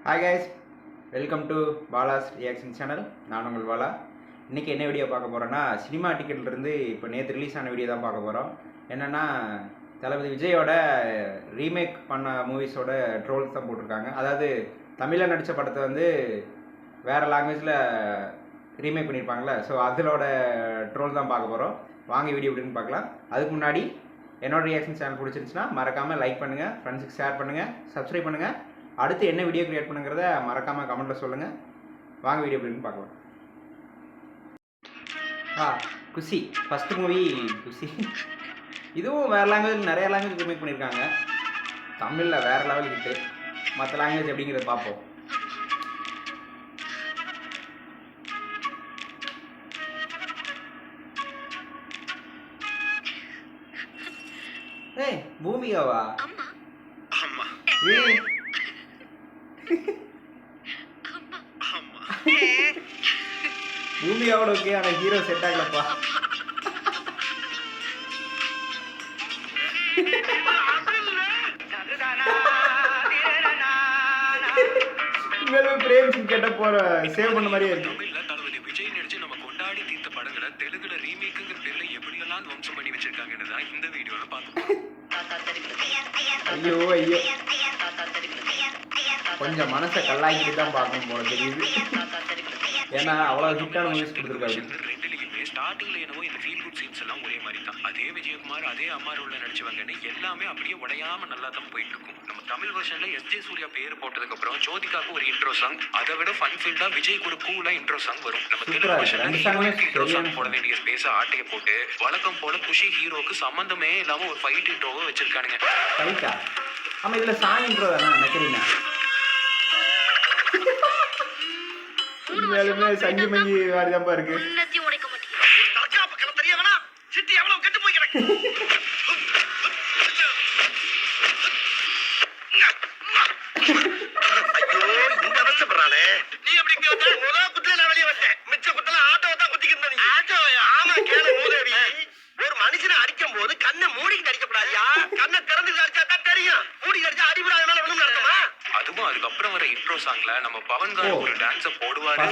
Hi guys, welcome to Bala's reaction channel. நான் உங்கள் பாலா. இன்றைக்கி என்ன வீடியோ பார்க்க போகிறோன்னா, சினிமா டிக்கெட்லேருந்து இப்போ நேற்று ரிலீஸ் ஆன வீடியோ தான் பார்க்க போகிறோம். என்னென்னா, தளபதி விஜயோட ரீமேக் பண்ண மூவிஸோட ட்ரோல்ஸ் தான் போட்டிருக்காங்க. அதாவது தமிழில் நடித்த படத்தை வந்து வேறு லாங்குவேஜில் ரீமேக் பண்ணியிருப்பாங்களே, ஸோ அதோட ட்ரோல் தான் பார்க்க போகிறோம். வாங்க வீடியோ எப்படின்னு பார்க்கலாம். அதுக்கு முன்னாடி என்னோட ரியாக்ஷன் சேனல் பிடிச்சிருந்துச்சுன்னா மறக்காமல் லைக் பண்ணுங்கள், ஃப்ரெண்ட்ஸுக்கு ஷேர் பண்ணுங்கள், சப்ஸ்கிரைப் பண்ணுங்கள். அடுத்து என்ன வீடியோ கிரியேட் பண்ணுங்கிறத மறக்காமல் கமெண்ட்டில் சொல்லுங்கள். வாங்க வீடியோ எப்படின்னு பார்க்கலாம். குஷி ஃபஸ்ட்டு மூவி குஷி. இதுவும் வேறு லாங்குவேஜ், நிறைய லாங்குவேஜ் ரீமேக் பண்ணியிருக்காங்க. தமிழில் வேறு லெவல் கிட்டு. மற்ற லாங்குவேஜ் எப்படிங்கிறத பார்ப்போம். ஏய், பூமிகாவா? ஏய் பூமியாவோட ஓகே, ஆனால் ஹீரோ செட் ஆகலப்பா. பிரேம் சிங் கேட்ட போற சேவ் பண்ண மாதிரியே இருக்கு. தளபதி விஜய் நடிச்சு நம்ம கொண்டாடி தீர்த்த படங்களை தெலுங்குல ரீமேக்குங்கிற பேர்ல எப்படியெல்லாம் வம்சம் பண்ணி வச்சிருக்காங்கன்னு தான் இந்த வீடியோல பார்க்கணும். ஐயோ ஐயோ, கொஞ்சம் மனசை கல்லாக்கிட்டு தான் பார்க்கணும் போல தெரியுது. ஏன்னா அவ்வளவு ஹிட்டான மூவிஸ் கொடுத்துருக்காரு. ரெண்டுலயுமே ஸ்டார்டிங்ல என்னவோ இந்த ஃபீல் குட் சீன்ஸ் எல்லாம் ஒரே மாதிரி தான். அதே விஜயகுமார் அதே அம்மார் உள்ள நடிச்சவங்கன்னு எல்லாமே அப்படியே உடையாம நல்லா தான் போயிட்டு இருக்கும். நம்ம தமிழ் வெர்ஷன்ல எஸ்ஜே சூர்யா பேர் போட்டதுக்கு அப்புறம் ஜோதிகாவுக்கு ஒரு இன்ட்ரோ சாங், அதை விட ஃபன் ஃபீல்டா விஜய்க்கு ஒரு கூலா இன்ட்ரோ சாங் வரும். நம்ம தெலுங்கு வெர்ஷன்ல இன்ட்ரோ சாங் போட வேண்டிய ஸ்பேஸ ஆட்டைய போட்டு வழக்கம் போல குஷி ஹீரோக்கு சம்பந்தமே இல்லாம ஒரு ஃபைட் இன்ட்ரோவை வச்சிருக்கானுங்க. ஃபைட்டா? ஆமா, இதுல சாங் இன்ட்ரோ தானா நக்கறீனா? மேலுமே சங்கி மங்கி வாரிதாம்பா இருக்கு. ஒரு மனுஷனை அடிக்கும் போது கண்ணை மூடிக்கிட்டு அடிக்கப்படாதியா, கண்ணை திறந்து அடிச்சா தான் தெரியும். மூடி அடிச்சா அடிபடாத மேல விழுந்து நடக்குமா? அதுவும் அதுக்கப்புறம் வர இன்ட்ரோ சாங்ல நம்ம பவன் கார் ஒரு டான்ஸ போடுவாரு.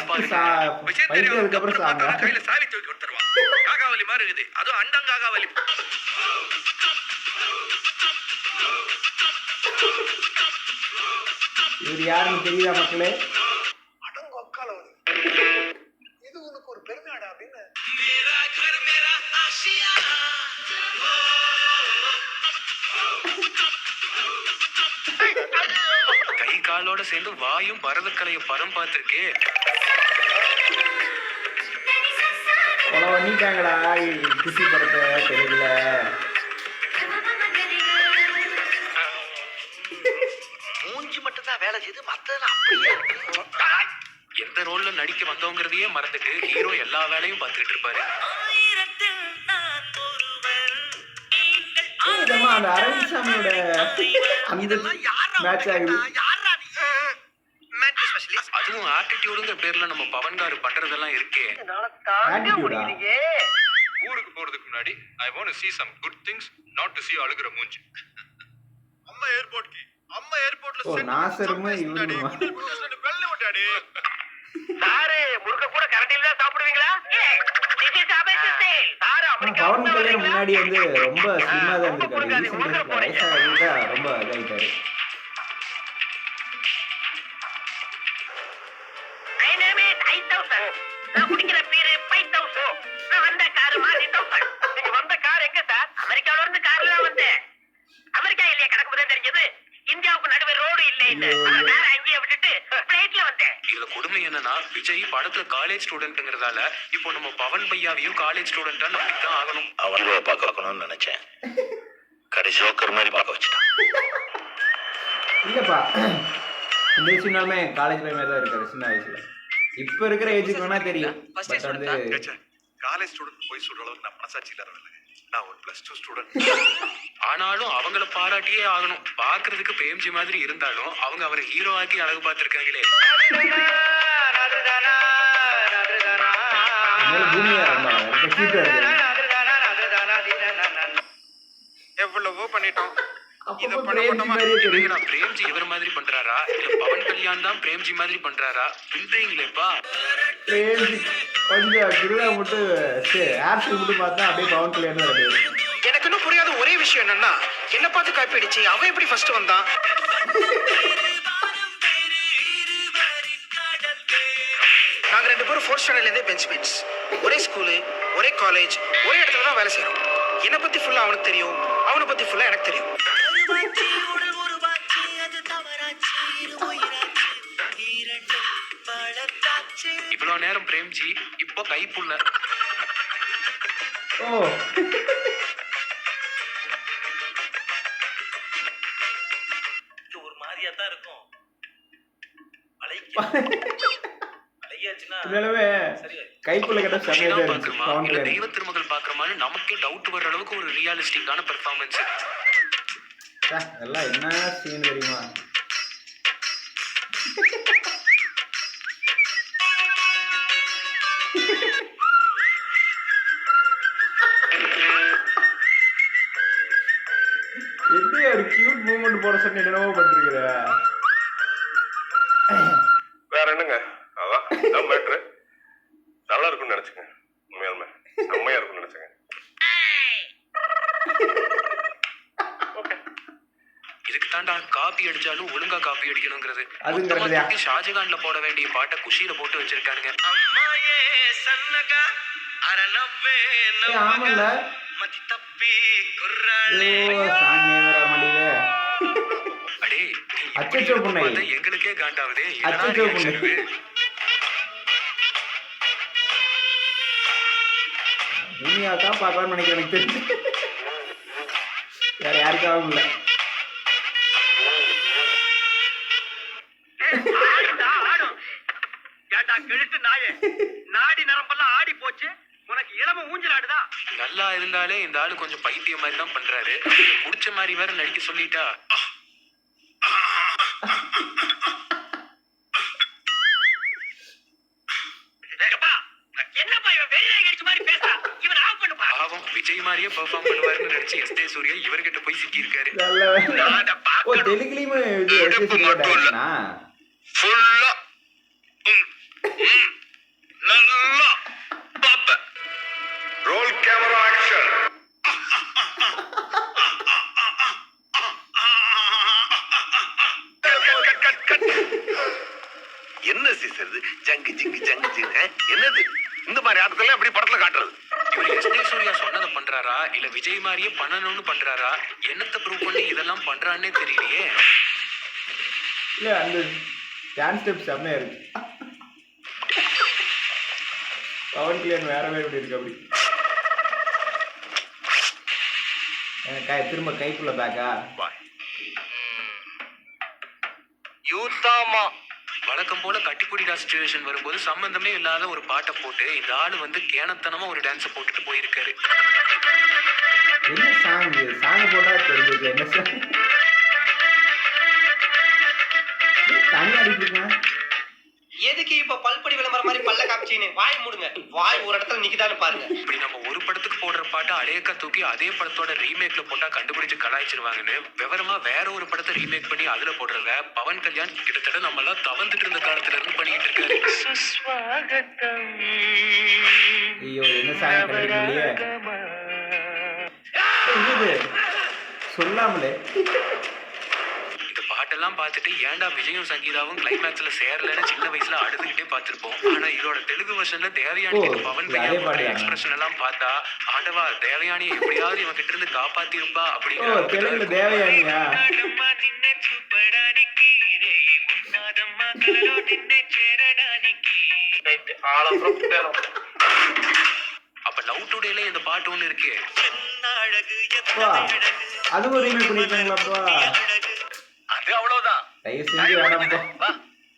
கையில சாவி தூக்கி கொடுத்துருவான். காகாவலி மாதிரி இருக்குது, அதுவும் அண்டங்காகாவலி. இவர் யாருன்னு தெரியுதா மக்களே? இது உனக்கு ஒரு பெருமையாடா அப்படின்னு கை காலோட சேர்ந்து வாயும் பரதக்கலைய படம் பார்த்திருக்கே. கொலை பண்ணிட்டாங்கடா குஷி படத்தை தெரியல. மூஞ்சி மட்டும் தான் வேலை செய்து, மத்ததெல்லாம் அப்படியே எந்த ரோல்ல நடிக்க வந்தவங்கிறதையே மறந்துட்டு ஹீரோ எல்லா வேலையும் பார்த்துட்டு இருப்பாரு. அந்த அரவிந்த் சாமியோட அந்த மேட்ச் ஆகுது. அதுவும் ஆட்டிடியூடுங்கிற பேர்ல நம்ம பவன் கார் பண்றதெல்லாம் இருக்கே. ஆட்டிடியூடா? ஊருக்கு போறதுக்கு முன்னாடி I want to see some good things, not to see அழுகுற மூஞ்சி. அம்மா ஏர்போர்ட்ல ஓ, நாசருமே இவனுமா? வெள்ள விட்டாடி. சாரு முறுக்க கூட கரண்டில தான் சாப்பிடுவீங்களா? பவன் கல்யாணம் முன்னாடி வந்து ரொம்ப ஸ்லிம்மா தான் இருந்திருக்காரு. வயசாக ரொம்ப இதாயிட்டாரு. இதுல கொடுமை என்னன்னா, விஜய் படத்துல காலேஜ் ஸ்டூடெண்ட்ங்கிறதால இப்போ நம்ம பவன் பையாவையும் காலேஜ் ஸ்டூடெண்டா நம்பித்தான் ஆகணும். அவரை பார்க்கணும்னு நினைச்சேன், கடைசி ஜோக்கர் மாதிரி பார்க்க வச்சுட்டான். இல்லப்பா, இந்த விஷயம்னாலுமே காலேஜ் மாதிரி தான் இருக்காரு சின்ன வயசுல. இப்ப இருக்கிற ஏஜுக்கு வேணா தெரியும். பட் வந்து காலேஜ் ஸ்டூடெண்ட் போய் சொல்ற அளவுக்கு நான் மனசாட்சி இல்லாத இல்ல. நான் ஒரு +2 ஸ்டூடெண்ட். ஆனாலும் அவங்கள பாராட்டியே ஆகணும். பாக்குறதுக்கு பிரேம்ஜி மாதிரி இருந்தாலும் அவங்க அவரை ஹீரோ ஆக்கி அழகு பார்த்திருக்காங்களே. எவ்வளவோ பண்ணிட்டோம், இத அப்பப்போ பண்ண பிரேம்ஜி மாட்டோமா? மாதிரியே தெரியும். என்னங்கடா பிரேம்ஜி இவர் மாதிரி பண்றாரா இல்ல பவன் கல்யாண் தான் பிரேம்ஜி மாதிரி பண்றாரா பின்றீங்களேப்பா. பிரேம்ஜி கொஞ்சம் கிருதா மட்டும் ஹேர் ஸ்டைல் மட்டும் பார்த்தா அப்படியே பவன் கல்யாணம் தான் கிடையாது. எனக்கு இன்னும் புரியாத ஒரே விஷயம் என்னன்னா என்ன பார்த்து காப்பி அடிச்சு அவன் எப்படி ஃபர்ஸ்ட் வந்தான்? நாங்க 2 பேரும் 4th ஸ்டாண்டர்ட்ல இருந்தே பெஞ்ச்மேட்ஸ். ஒரே ஸ்கூலு, ஒரே காலேஜ், ஒரே இடத்துல தான் வேலை செய்யறோம். என்ன பத்தி ஃபுல்லா அவனுக்கு தெரியும், அவனை பத்தி ஃபுல்லா எனக்கு தெரியும். இவ்வளவு நேரம் பிரேம்ஜி இப்போ கைப்புள்ள. ஓ ஒரு மாதிரியா தான் இருக்கும். அழகியாச்சுன்னா இதனாலவே சரி. கைக்குள்ள கிட்ட செமையா தான் இருந்துச்சு பாக்குறோமா பவன் இல்ல கல்யாணம். தெய்வ திருமகள் பாக்குறோமான்னு நமக்கே டவுட் வர்ற அளவுக்கு ஒரு ரியலிஸ்டிக்கான பெர்ஃபார்மன்ஸ். அதெல்லாம் என்ன சீன் தெரியுமா? எப்படி ஒரு கியூட் மூமெண்ட் போட சொன்ன என்னவோ பண்ணிருக்கிற. வேற என்னங்க அதான் இதான் மேட்ரு. நல்லா இருக்கும்னு நினைச்சுங்க. உண்மையாலுமே செம்மையா இருக்கும்னு நினைச்சுங்க. இதுக்கு தாண்டா காப்பி அடிச்சாலும் ஒழுங்கா காப்பி அடிக்கணுங்கிறது. அதுவும் மொத்தமா கரெக்ட்யா. தூக்கி ஷாஜகான்ல போட வேண்டிய பாட்டை குஷியில போட்டு வச்சிருக்கானுங்க. அம்மாயே சன்னகா அரனவ்வே ஆமால மதி தப்பி குர்ரானே. சாங் நேம் வர மாட்டேங்குது. அடே அச்சச்சோ புண்ணை. எங்களுக்கே காண்டாவுதே. அச்சச்சோ புண்ணை. பூமியாக்கா பார்க்கலாம்னு நினைக்கிறேன். எனக்கு தெரிஞ்சு வேற யாருக்காகவும் இல்லை. ஏண்டா கெழுத்து நாயே, நாடி நரம்பெல்லாம் ஆடி போச்சு, உனக்கு இளம ஊஞ்சல் ஆடுதா? நல்லா இருந்தாலே இந்த ஆளு கொஞ்சம் பைத்தியம் மாதிரி தான் பண்றாரு. குடிச்ச மாதிரி வேற நடிக்க சொல்லிட்டா. என்னப்பா இவன் வெளியே அடிச்ச மாதிரி பேசுறா? இவன் ஆஃப் பண்ணுப்பா. பாவம் விஜய் மாதிரியே பெர்ஃபார்ம் பண்ணுவாருன்னு நினைச்சு எஸ்டே சூர்யா இவர்கிட்ட போய் சிக்கி இருக்காரு. ஓ தெலுங்குலயுமே இது ஃபுல்லா நல்லா பாப்ப. Role camera action. என்ன சீசர் ஜங்கு ஜிங்கு ஜங்கு ஜிங்கு என்னது இந்த மாதிரி ஆட்கள் அப்படி படத்துல காட்டுறது? இவர் எஸ்டே சூர்யா சொன்னதை பண்றாரா இல்ல விஜய் மாதிரியே பண்ணணும்னு பண்றாரா என்னத்தை ப்ரூவ் பண்ணி இதெல்லாம் பண்றான்னே தெரியலையே. இல்ல அந்த டான்ஸ் ஸ்டெப் செம்மையா இருக்கு. பவன் கல்யாண் வேற வேற எப்படி இருக்கு அப்படி. திரும்ப கைக்குள்ள பேக்கா யூத்தாமா வழக்கம் போல கட்டிப்புடிடா சிச்சுவேஷன் வரும்போது சம்பந்தமே இல்லாத ஒரு பாட்டை போட்டு இந்த ஆளு வந்து கேனத்தனமா ஒரு டான்ஸை போட்டுட்டு போயிருக்காரு. என்ன சாங் சாங் போட்டா தெரிஞ்சது என்ன சாங் தனியா அடிப்பீங்க. எதுக்கு இப்ப பல்படி விளம்பரம் மாதிரி பல்ல காமிச்சின்னு வாய் மூடுங்க. வாய் ஒரு இடத்துல நிக்குதான்னு பாருங்க. இப்படி நம்ம ஒரு படத்துக்கு போடுற பாட்டை அலேக்கா தூக்கி அதே படத்தோட ரீமேக்ல போட்டா கண்டுபிடிச்சு கலாய்ச்சிருவாங்கன்னு விவரமா வேற ஒரு படத்தை ரீமேக் பண்ணி அதுல போடுறத பவன் கல்யாண் கிட்டத்தட்ட நம்ம எல்லாம் தவந்துட்டு இருந்த காலத்துல இருந்து பண்ணிட்டு இருக்காரு. ஐயோ என்ன சாங் கண்டுபிடிக்கலையே. என்னது சொல்லாமலே இந்த பாட்டெல்லாம் பார்த்துட்டு ஏன்டா விஜயும் சங்கீதாவும் கிளைமேக்ஸ்ல சேரலன்னு சின்ன வயசுல அழுதுகிட்டே பார்த்திருப்போம். ஆனா இதோட தெலுங்கு வெர்ஷன்ல தேவயானி பவன் கல்யாணோட எக்ஸ்பிரஷன் எல்லாம் பார்த்தா ஆண்டவா தேவயானியை எப்படியாவது இவன் கிட்ட இருந்து காப்பாத்தி இருப்பா தெலுங்குல அப்படின்னு. தேவயானியா அப்ப லவ் டுடேல இந்த பாட்டு ஒண்ணு இருக்கு. அதுவும் ரீமேக் பண்ணிருக்காங்களாப்பா. அது அவ்வளவுதான். தயவு செஞ்சு வேணாம்ப்பா.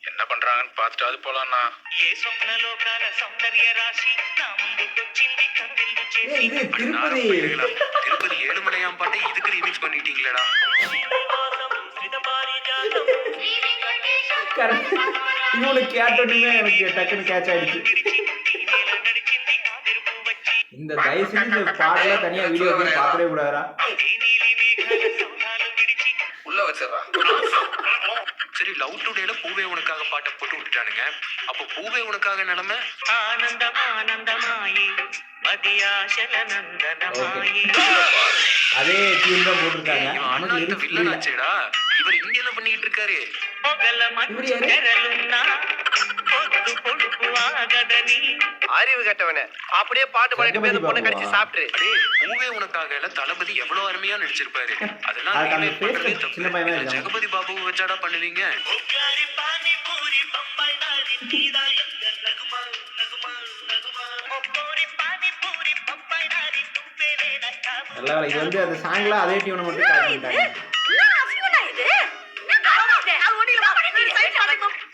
என்ன பண்றாங்கன்னு பார்த்துட்டு அது போலாம்னா. இது திருப்பதி திருப்பதி ஏழுமலையாம் பாட்டை இதுக்கு ரீமிக்ஸ் பண்ணிட்டீங்களேடா. கரெக்ட். இவனுக்கு கேட்டோன்னே எனக்கு டக்குன்னு கேட்ச் ஆயிடுச்சு. இந்த தயவு செஞ்சு இந்த பாடலாம் தனியா வீடியோ பார்க்கவே கூடாதா. சரி, லவ் டுடேல பூவே உனக்காக பாட்டை போட்டு விட்டுட்டானுங்க. அப்போ பூவே உனக்காக நிலைமை ஆனந்தமானந்தமாயி மதியாசல நந்தனமாயி. அதே டியூன் தான் போட்டிருக்காங்க. இவன் நமக்கு அண்ணாத்த lyrics வில்லன் புரியல. ஆச்சேடா. இவர் இங்க என்ன பண்ணிட்டு இருக்காரு? పొగల మంచు తెరలున్నా పొద్దు పొడుపు ఆగదని. அறிவு கட்டவனே அப்படியே பாட்டு பாடிட்டு போய் அந்த பொண்ணை கடிச்சு சாப்பிட்டுரு. அடே, பூவே உனக்காக தளபதி எவ்வளவு அருமையா நடிச்சிருப்பாரு. அதெல்லாம் அதுக்கு அந்த remake face பண்றதே cut தப்பு. சின்ன பையனா இதுல இருக்கான். ஜெகபதி பாபு வச்சாடா பண்ணுவீங்க? ఒక్కరి పానీపూరి బొంబాయి నాడి నీదా ఎంత నగుమా నగుమా నగుమా. ఒక్కోరి పానీపూరి బొంబాయి నాడి నువ్వేనే నచ్చావు. நல்ல வேலை. இது வந்து அந்த சாங்ல அதே டியூனை மட்டும் காட்டிட்டாங்க.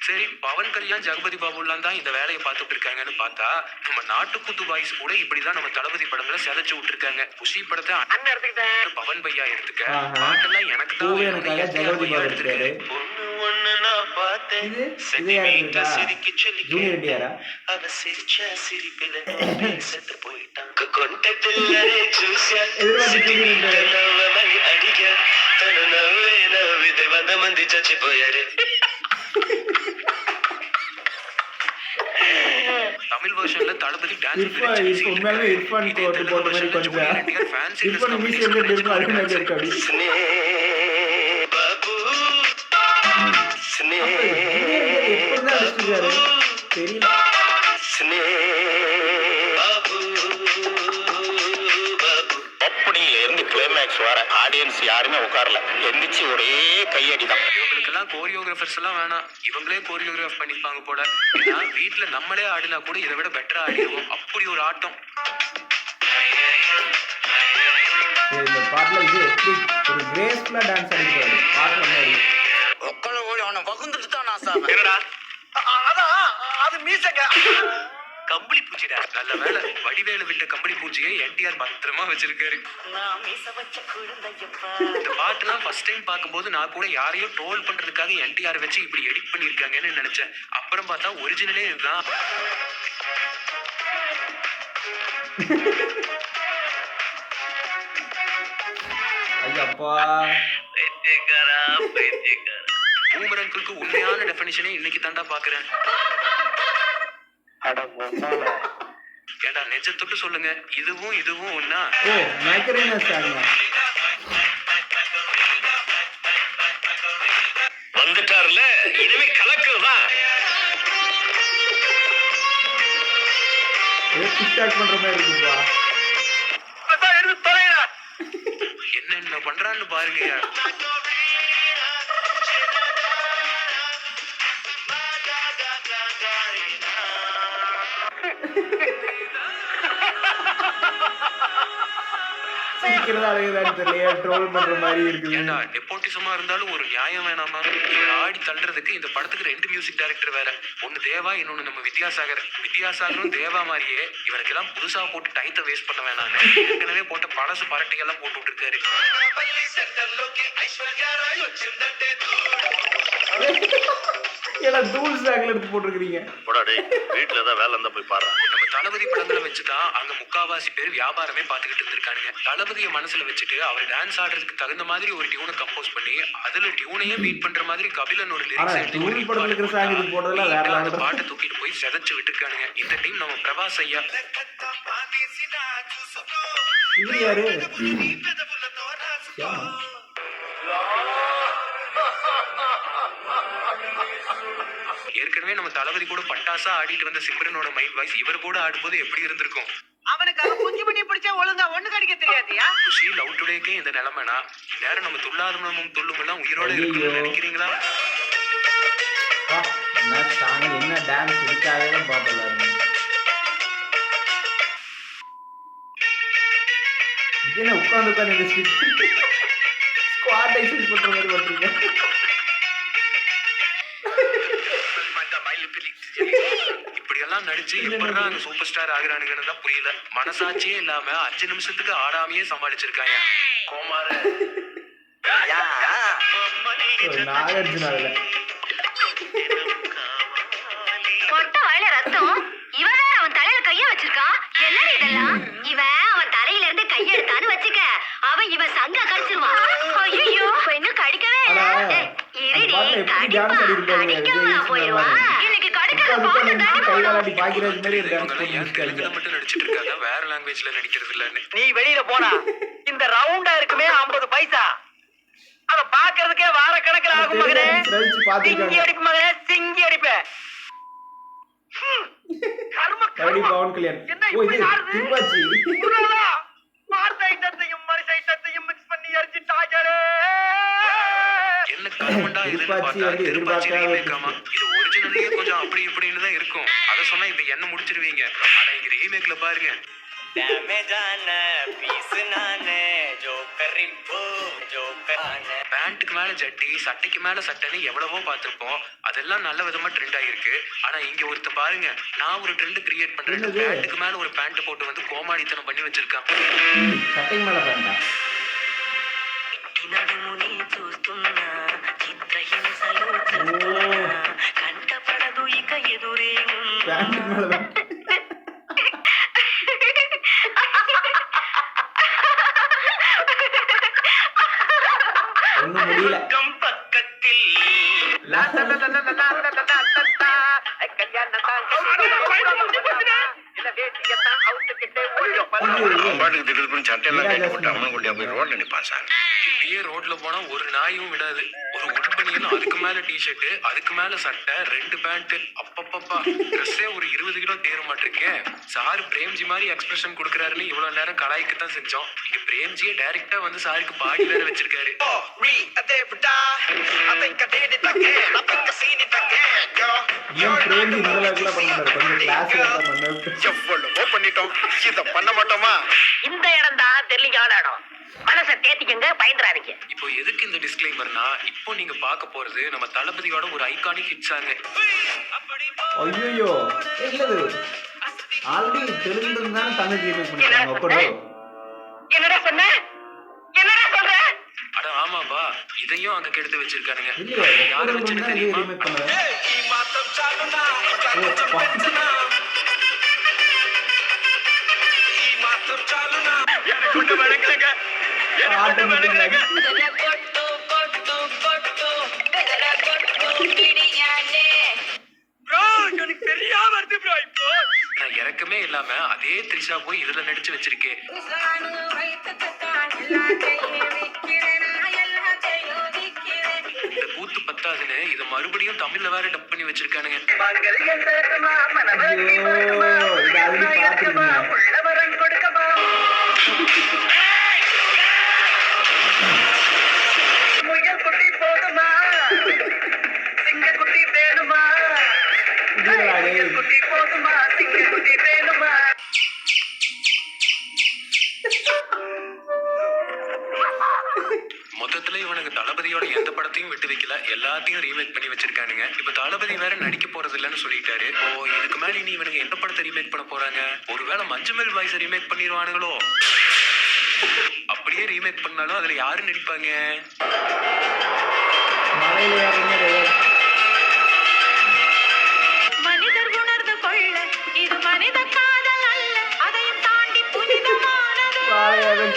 சரி, பவன் கல்யாண் ஜெகபதி பாபுலாம் தான் இந்த வேலையை பார்த்துட்டு இருக்காங்கன்னு பார்த்தா நம்ம நாட்டுக்குத்து பாய்ஸ் கூட இப்படிதான் நம்ம தளபதி படங்களை செதைச்சு விட்டுருக்காங்க. குஷி படத்தை அண்ணன் எடுத்துக்கிட்டேன். பவன் பையா எடுத்துக்க, ஆஹா. பாட்டெல்லாம் எனக்கு தான் பூவே வேணும்னு எனக்காக என்டிஆர் ஜெகபதி பையா பாபு எடுத்திருக்காரு. எடுத்துக்காரு. ஒண்ணு ஒண்ணு நான் பார்த்தேன். இது செத்தி யார் வீட்டுல இருக்கா? சிரிக்க சொல்லி ஜூனியர் என்டிஆரா? அவ சிரிச்ச சிரிப்பில நோம்பி செத்து போயிட்டான். கொண்டத்தில்லரே చూసా ఎదురువాటి జూనియర్ ఎన్టీఆర్. నవ్వమని అడిగా తను నవ్వే నవ్వితే 100 మంది చచ్చిపోయారు. தமிழ் வெர்ஷன்ல தளபதி டான்ஸ் உண்மையாலுமே இர்ஃபான் கோட் போட்ட மாதிரி கொஞ்சம் இர்ஃபான் மீசி எப்படி இருக்கும் அதே மாதிரி இருக்கு அப்படி. బాబు స్నే எப்படிதான் அடிச்சிருக்காரு தெரியல. బాబు బాబు. ஓப்பனிங்ல இருந்து கிளைமேக்ஸ் வர ஆடியன்ஸ் யாருமே உட்காரல. எந்திரிச்சு ஒரே கையடிதான். இவங்களுக்கெல்லாம் கோரியோகிராஃபர்ஸ் எல்லாம் வேணாம், இவங்களே கோரியோகிராஃப் பண்ணிப்பாங்க போல. ஏன்னா வீட்டுல நம்மளே ஆடினா கூட இதை விட பெட்டரா ஆடிடுவோம். அப்படி ஒரு ஆட்டம். இந்த பாட்டுல இது எப்படி ஒரு கிரேஸ்ஃபுல்லா டான்ஸ் ஆடிருக்காரு பாட்டுல மாதிரி. ஒக்கல ஓடி அவனை வகுந்துட்டு தான் நான் சாவேன். என்னடா அதான் அது மீசங்க. கம்பளி பூச்சிடா. நல்ல வேலை, வடிவேலு விட்ட கம்பளி பூச்சியை என்டிஆர் பத்திரமா வச்சிருக்காரு. நான் மீச வச்ச குழந்தையப்பா. இந்த பாட்டுலாம் ஃபர்ஸ்ட் டைம் பார்க்கும்போது நான் கூட யாரையும் ட்ரோல் பண்றதுக்காக என்டிஆர் வச்சு இப்படி எடிட் பண்ணிருக்காங்கன்னு நினைச்சேன். அப்புறம் பார்த்தா ஒரிஜினலே இதுதான். ஐயப்பா பைத்தியக்காரா பைத்தியக்காரா. பூமர் அங்கிளுக்கு உண்மையான டெஃபினிஷனே இன்னைக்கு தாண்டா பாக்குறேன். ஏண்டா நெஜத்தொட்டு சொல்லுங்க, இதுவும் இதுவும் ஒண்ணா? ஓ மேக்கரேனா சாங்க. வந்துட்டாருல இனிமே கலக்குதான். டிக்டாக் பண்ற மாதிரி இருக்குப்பா. எடுத்து தொலைடா. என்ன பண்றான்னு பாருங்க. சிரிக்கிறதா அழகுதான்னு தெரியல, ட்ரோல் பண்ற மாதிரி இருக்குது. ஏண்டா நெப்போட்டிசமா இருந்தாலும் ஒரு நியாயம் வேணாமா? இவர் ஆடி தள்ளுறதுக்கு இந்த படத்துக்கு 2 மியூசிக் டைரக்டர் வேற. ஒன்னு தேவா, இன்னொன்னு நம்ம வித்யாசாகர். வித்யாசாகரும் தேவா மாதிரியே இவனுக்கெல்லாம் புதுசா போட்டு டைத்தை வேஸ்ட் பண்ண வேணாம். ஏற்கனவே போட்ட பழசு பரட்டையெல்லாம் போட்டு விட்டுருக்காரு. ஏன்னா தூள் சாக்ல எடுத்து போட்டுருக்கீங்க. போடா டேய், வீட்ல ஏதாவது வேலை இருந்தா போய் பாரு. நம்ம தளபதி படங்களை வச்சுதான் அங்க முக்காவாசி பேர் வியாபாரமே பார்த்துக்கிட்டு இருந்திருக்கானுங்க. தளபதியை மனசுல வச்சுட்டு அவர் டான்ஸ் ஆடுறதுக்கு தகுந்த மாதிரி ஒரு டியூனை கம்போஸ் பண்ணி அதுல டியூனையே பீட் பண்ற மாதிரி கபிலன் ஒரு ஆனா லிரிக்ஸ் எடுத்து தூள் படத்துல இருக்கிற சாங் இது போட்டதெல்லாம் வேற அந்த level. பாட்டை தூக்கிட்டு போய் செதைச்சு விட்டுருக்கானுங்க. இந்த டீம் நம்ம பிரபாஸ் ஐயா. இவர் யாரு? ஏற்கனவே நம்ம தளபதி கூட பட்டாசா ஆடிட்டு வந்த சிம்ரனோட மைண்ட் வாய்ஸ் இவர் கூட ஆடும்போது எப்படி இருந்திருக்கும்? அவனுக்காக குஞ்சு பண்ணி பிடிச்சா ஒழுங்கா ஒண்ணு கடிக்க தெரியாதியா? குஷி லவ் டுடேக்கே இந்த நிலைமைனா இந்நேரம் நம்ம துள்ளாதமும் துள்ளும் எல்லாம் உயிரோட இருக்கணும்னு நினைக்கிறீங்களா? என்ன சாங், என்ன டான்ஸ், இதுக்காகவே தான் பாப்பல. என்ன உட்கார்ந்து இந்த ஸ்குவாட் எக்ஸசைஸ் பண்ற மாதிரி பண்றீங்க. இப்படியெல்லாம் நடிச்சு எப்படிதான் அங்க சூப்பர் ஸ்டார் ஆகுறானுங்கன்னு தான் புரியல. மனசாட்சியே இல்லாம 5 நிமிஷத்துக்கு ஆடாமையே சமாளிச்சிருக்காங்க. நாகார்ஜுனா இல்ல பொட்ட வாயில ரத்தம். இவன் வேற அவன் தலையில கைய வச்சிருக்கான். என்னடி இதெல்லாம்? இவன் அவன் தலையில இருந்து கைய எடுத்தான்னு வச்சுக்க, அவன் இவன் சங்க கடிச்சிருவான். ஐயோ இன்னும் கடிக்கவே இல்ல. எப்படி டான்ஸ் ஆடி இருப்பாங்க இன்னைக்கு கடிக்கிற கைகாலாடி பாக்கிராஜ் மாதிரி ஒரு இவங்கெல்லாம் ஏன் தெலுங்குல டான்ஸ் மட்டும் நடிச்சிட்டு இருக்காங்க, வேற லாங்குவேஜ்ல நடிக்கிறது இல்லன்னு. நீ வெளியில போனா இந்த ரவுண்டா இருக்குமே 50 பைசா அத பாக்குறதுக்கே வார கணக்குல ஆகும் மகனே. ரசிச்சு சிங்கி பாத்துருக்காங்க. அடிப்பு மகனே, சிங்கி அடிப்ப. கர்ம கபடி கர்ம. பவன் கல்யாண். என்ன ஓ இப்படி இது ஆடுது? திருப்பாச்சி. புரியலா? வார்த்தை ஐட்டத்தையும் மனுஷ ஐட்டத்தையும் மிக்ஸ் பண்ணி அடிச்சிட்டாங்களே. என்ன கருமண்டா இதுன்னு திருப்பாச்சி பார்த்தா வந்து திருப்பாச்சி எதிர்பார்க்காத remake ஆமா. இது ஒரிஜினல்லயே கொஞ்சம் அப்படி இப்படின்னு தான் இருக்கும். அத சொன்னா இப்ப என்ன முடிச்சிருவீங்க. ஆனா இங்க ரீமேக்ல பாருங்க. பேண்ட்டுக்கு மேல ஜட்டி, சட்டைக்கு மேல சட்டைன்னு எவ்வளவோ பார்த்திருப்போம். அதெல்லாம் நல்ல விதமா ட்ரெண்ட் ஆகிருக்கு. ஆனா இங்க ஒருத்த பாருங்க, நான் ஒரு ட்ரெண்ட் கிரியேட் பண்றேன், என்னது? பேண்ட்டுக்கு மேல ஒரு பேண்ட் போட்டு வந்து கோமாளித்தனம் பண்ணி வச்சிருக்கான். சட்டைக்கு மேல பேண்டா? నడుముని చూస్తున్నా చిత్రహింసలు చూస్తున్నా కంటపడదు ఇక ఎదురే ఉన్నా பேண்ட்டுக்கு மேல பேண்ட். ஒண்ணும் முடியல. கம் பக்கத்தில் லா, லா, லா, லா, லா, லா, லா, லா, லா, லா. கல்யாணம் தான் இல்ல வேட்டியத்தான் அவுத்துக்கிட்டே ஓடி பாட்டுக்கு திடீர்னு சட்டையெல்லாம் கட்டி போட்டு அம்மன் கொண்டு போய் ரோட்ல நிப்பான் சார். இப்படியே ரோட்ல போனா ஒரு நாயும் விடாது. ஒரு உடுப்பணியில் அதுக்கு மேல டிஷர்ட், அதுக்கு மேல சட்டை, 2 பேண்ட். அப்பப்பப்பா, ட்ரெஸ்ஸே ஒரு 20 கிலோ தேர மாட்டிருக்கேன். சாரு பிரேம்ஜி மாதிரி எக்ஸ்பிரஷன் கொடுக்குறாருன்னு இவ்வளவு நேரம் கலாய்க்கு தான் செஞ்சோம். இங்க பிரேம்ஜியே டைரக்டா வந்து சாருக்கு பாடி வேற வச்சிருக்காரு. ஏன் பிரேம்ஜி இந்த அளவுக்குலாம் பண்ண மாட்டாரு, கொஞ்சம் கிளாஸ்ல தான் பண்ணாரு. எவ்வளவோ பண்ணிட்டோம், இத பண்ண மாட்டோமா? இந்த இடம் தான் தெரியல இடம் மனசை தேத்திக்கங்க பயந்துறாதீங்க. இப்போ எதுக்கு இந்த டிஸ்க்ளைமர்னா, இப்போ நீங்க பார்க்க போறது நம்ம தளபதியோட ஒரு ஐகானிக் ஹிட் சாங். ஐயோ இல்லது ஆல்ரெடி தெலுங்குல தானே தமிழ் ரீமேக் பண்ணிருக்காங்க. ஒப்படோ என்னடா சொன்ன என்னடா சொல்ற? அட ஆமாப்பா, இதையும் அங்க கெடுத்து வச்சிருக்கானுங்க. இல்லையா யாரை வச்சுன்னு தெரியுமா? ரீமேக் பண்ணுவேன். நான் இறக்கமே இல்லாம அதே த்ரிஷா போய் இதுல நடிச்சு வச்சிருக்கேன். இந்த கூத்து பத்தாதுன்னு இத மறுபடியும் தமிழ்ல வேற டப் பண்ணி வச்சிருக்கானுங்க. ஐயோ இது ஆல்ரெடி பாத்துருக்கீங்க. மொத்தத்துல இவனுக்கு தளபதியோட எந்த படத்தையும் விட்டு வைக்கல, எல்லாத்தையும் ரீமேக் பண்ணி வச்சிருக்கானுங்க. இப்ப தளபதி வேற நடிக்க போறது இல்லன்னு சொல்லிட்டாரு. ஓ இதுக்கு மேல இனி இவனுக்கு எந்த படத்தை ரீமேக் பண்ண போறாங்க? ஒருவேளை மஞ்சுமெல் பாய்ஸ் ரீமேக் பண்ணிடுவானுங்களோ? அப்படியே ரீமேக் பண்ணாலும் அதுல யாரு நடிப்பாங்க? மலையில யாருமே மனிதர் உணர்ந்து கொள்ள இது மனித காதல் அல்ல, அதையும் தாண்டி புனிதமானது.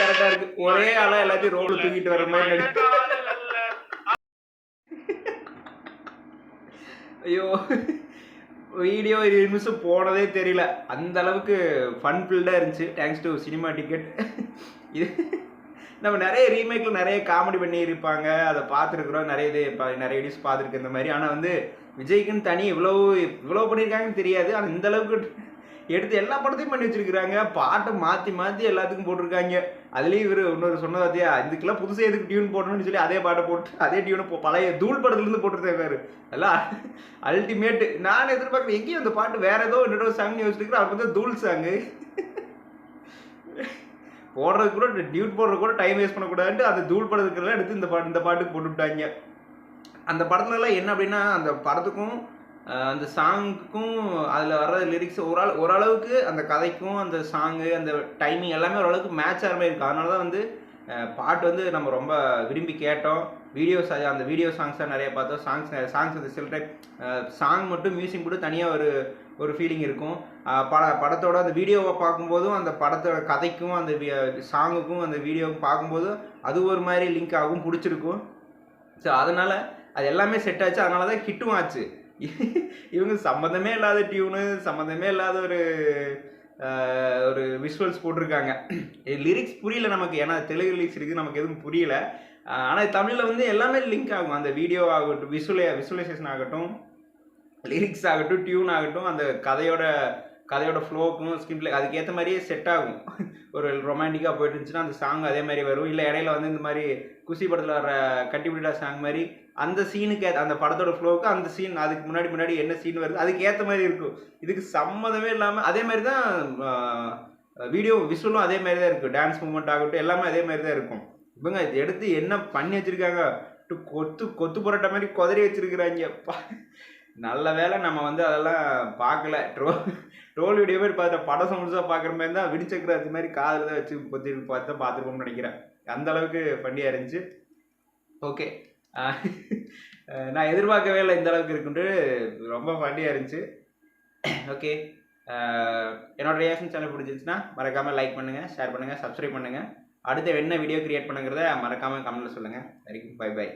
கரெக்டா இருக்கு. ஒரே ஆளா எல்லாத்தையும் ரோட்ல தூக்கிட்டு வர மாதிரி நடிப்பு. ஐயோ வீடியோ 20 நிமிஷம் போனதே தெரியல, அந்த அளவுக்கு ஃபன் ஃபில்டாக இருந்துச்சு. Thanks to cinema ticket. இது நம்ம நிறைய ரீமேக்கில் நிறைய காமெடி பண்ணியிருப்பாங்க, அதை பார்த்துருக்குறோம். நிறைய வீடியோஸ் பார்த்துருக்கு இந்த மாதிரி. ஆனால் வந்து விஜய்க்குன்னு தனி இவ்வளோ பண்ணியிருக்காங்கன்னு தெரியாது. ஆனால் இந்த அளவுக்கு எடுத்து எல்லா படத்தையும் பண்ணி வச்சிருக்கிறாங்க. பாட்டை மாற்றி எல்லாத்துக்கும் போட்டிருக்காங்க. அதுலேயும் இவர் இன்னொரு சொன்னது பார்த்தியா, இதுக்கெல்லாம் புதுசாக எதுக்கு டியூன் போடணும்னு சொல்லி அதே பாட்டை போட்டு அதே டியூனை பழைய தூள் படத்துலேருந்து போட்டுருக்காரு. எல்லாம் அல்டிமேட்டு. நான் எதிர்பார்க்குறேன் எங்கேயும் அந்த பாட்டு வேற ஏதோ இன்னொரு சாங் யோசிச்சுருக்கிறேன். அவர் வந்து தூள் சாங்கு போடுறதுக்கு கூட டியூட் போடுறது கூட டைம் வேஸ்ட் பண்ணக்கூடாதுன்ட்டு அந்த தூள் படத்துக்கெல்லாம் எடுத்து இந்த பாட்டுக்கு போட்டு விட்டாங்க. அந்த படத்துலலாம் என்ன அப்படின்னா, அந்த படத்துக்கும் அந்த சாங்குக்கும் அதில் வர்ற லிரிக்ஸ் ஓரளவுக்கு அந்த கதைக்கும் அந்த சாங்கு அந்த டைமிங் எல்லாமே ஓரளவுக்கு மேட்ச் ஆகிற மாதிரி இருக்குது. அதனால தான் வந்து பாட்டு வந்து நம்ம ரொம்ப விரும்பி கேட்டோம். அந்த வீடியோ சாங்ஸாக நிறைய பார்த்தோம். சாங்ஸ் அந்த சில டைப் சாங் மட்டும் மியூசிக் மட்டும் தனியாக ஒரு ஃபீலிங் இருக்கும். படத்தோட அந்த வீடியோவை பார்க்கும்போதும் அந்த படத்தோட கதைக்கும் அந்த சாங்குக்கும் அந்த வீடியோவுக்கும் பார்க்கும்போதும் அது ஒரு மாதிரி லிங்க் ஆகும், பிடிச்சிருக்கும். ஸோ அதனால் அது எல்லாமே செட் ஆச்சு, அதனால தான் ஹிட்டும் ஆச்சு. இவங்க சம்மந்தமே இல்லாத டியூனு, சம்மந்தமே இல்லாத ஒரு விஷுவல்ஸ் போட்டிருக்காங்க. லிரிக்ஸ் புரியல நமக்கு, ஏன்னா தெலுங்கு லிரிக்ஸ் இருக்குது, நமக்கு எதுவும் புரியல. ஆனால் தமிழில் வந்து எல்லாமே லிங்க் ஆகும். அந்த வீடியோ ஆகட்டும், விஷுவலைசேஷன் ஆகட்டும், லிரிக்ஸ் ஆகட்டும், டியூன் ஆகட்டும், அந்த கதையோட ஃப்ளோக்கும் ஸ்கிரீன் பிளே அதுக்கேற்ற மாதிரியே செட் ஆகும். ஒரு ரொமான்டிக்காக போயிட்டு இருந்துச்சுன்னா அந்த சாங் அதே மாதிரி வரும். இல்லை இடையில வந்து இந்த மாதிரி குஷி படத்தில் வர கட்டிப்பிடிடா சாங் மாதிரி அந்த சீனுக்கு அந்த படத்தோட ஃப்ளோவுக்கு அந்த சீன் அதுக்கு முன்னாடி என்ன சீன் வருது அதுக்கு ஏற்ற மாதிரி இருக்கும். இதுக்கு சம்மந்தமே இல்லாமல் அதே மாதிரி தான் வீடியோ விஷுவலும் அதே மாதிரி தான் இருக்குது. டான்ஸ் மூமெண்ட் ஆகட்டும் எல்லாமே அதே மாதிரி தான் இருக்கும். இவங்க எடுத்து என்ன பண்ணி வச்சுருக்காங்க, கொத்து புரட்ட மாதிரி குதறி வச்சுருக்குறாங்க. நல்ல வேலை நம்ம வந்து அதெல்லாம் பார்க்கல. ட்ரோல் வீடியோ மாதிரி பார்த்தா படம் முழுசாக பார்க்குற மாதிரி தான் விடிச்சக்கராஜ் மாதிரி காதில் தான் வச்சு பார்த்துருப்போம்னு நினைக்கிறேன். அந்த அளவுக்கு ஃபன்னியாக இருந்துச்சு. ஓகே, நான் எதிர்பார்க்கவே இல்லை இந்த அளவுக்கு இருக்குன்ட்டு, ரொம்ப ஃபன்னியாக இருந்துச்சு. ஓகே, என்னோட ரியாக்ஷன் சேனல் பிடிச்சிருந்துச்சுன்னா மறக்காமல் லைக் பண்ணுங்கள், ஷேர் பண்ணுங்கள், சப்ஸ்கிரைப் பண்ணுங்கள். அடுத்து என்ன வீடியோ கிரியேட் பண்ணுங்கிறத மறக்காமல் கமெண்ட்டில் சொல்லுங்கள். வரைக்கும் பை.